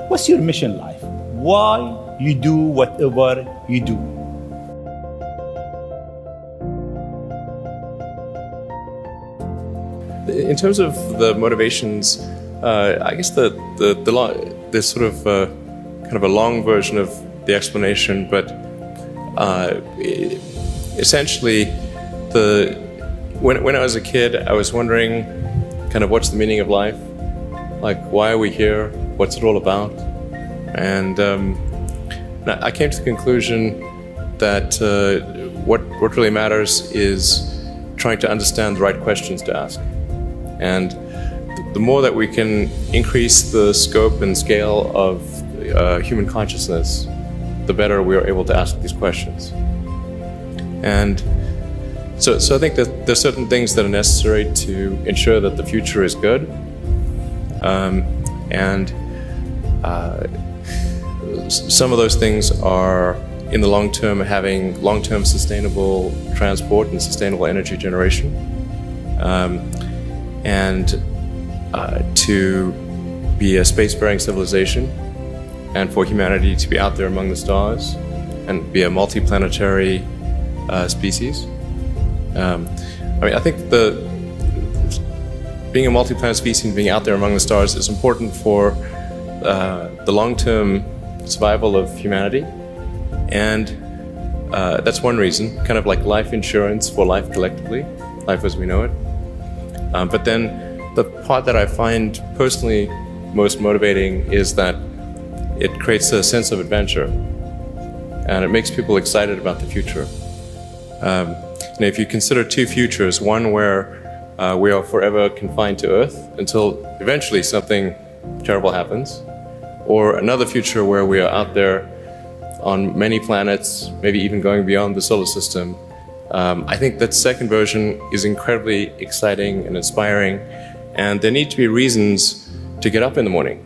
What's your mission in life? Why you do whatever you do? In terms of the motivations, I guess the sort of kind of a long version of the explanation, but essentially, when I was a kid, I was wondering kind of what's the meaning of life, like why are we here, what's it all about, and I came to the conclusion that what really matters is trying to understand the right questions to ask. And the more that we can increase the scope and scale of human consciousness, the better we are able to ask these questions. And so I think that there's certain things that are necessary to ensure that the future is good. Some of those things are, in the long term, having long-term sustainable transport and sustainable energy generation. And to be a spacefaring civilization, and for humanity to be out there among the stars and be a multi-planetary species. I think being a multi-planet species and being out there among the stars is important for the long-term survival of humanity, and that's one reason, kind of like life insurance for life collectively, life as we know it. But then the part that I find personally most motivating is that it creates a sense of adventure, and it makes people excited about the future. If you consider two futures, one where we are forever confined to Earth until eventually something terrible happens, or another future where we are out there on many planets, maybe even going beyond the solar system, I think that second version is incredibly exciting and inspiring, and there need to be reasons to get up in the morning.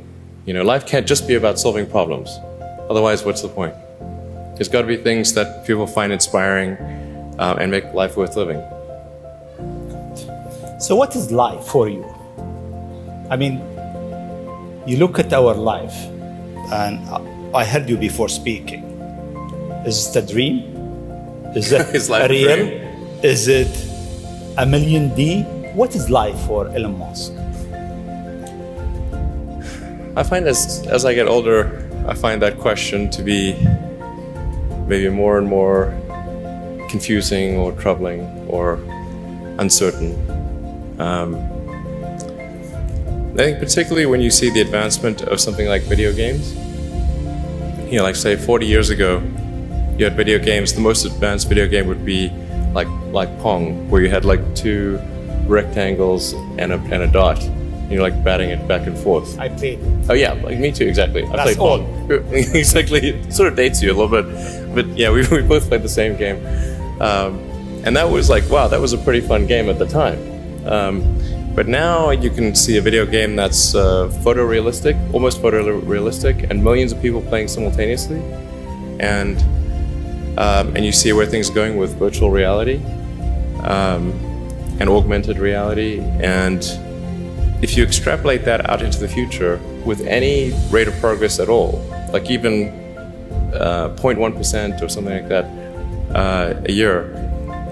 Life can't just be about solving problems. Otherwise, what's the point? There's got to be things that people find inspiring and make life worth living. So what is life for you? You look at our life, and I heard you before speaking. Is it a dream? Is it Is life real? a dream? Is it a million D? What is life for Elon Musk? I find as I get older, I find that question to be maybe more and more confusing or troubling or uncertain. I think particularly when you see the advancement of something like video games, like say 40 years ago, you had video games. The most advanced video game would be like Pong, where you had like two rectangles and a dot. You're like batting it back and forth. I played. Oh yeah, like me too, exactly. I That's played Pong. Exactly, it sort of dates you a little bit, but yeah, we both played the same game, and that was like, wow, that was a pretty fun game at the time. But now you can see a video game that's photorealistic, almost photorealistic, and millions of people playing simultaneously, and you see where things are going with virtual reality and augmented reality. And if you extrapolate that out into the future with any rate of progress at all, like even 0.1% or something like that a year,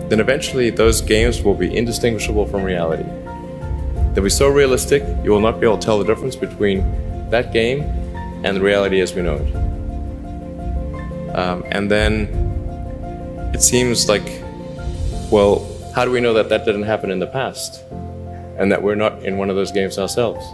then eventually those games will be indistinguishable from reality. They'll be so realistic, you will not be able to tell the difference between that game and the reality as we know it. And then it seems like, well, how do we know that that didn't happen in the past and that we're not in one of those games ourselves?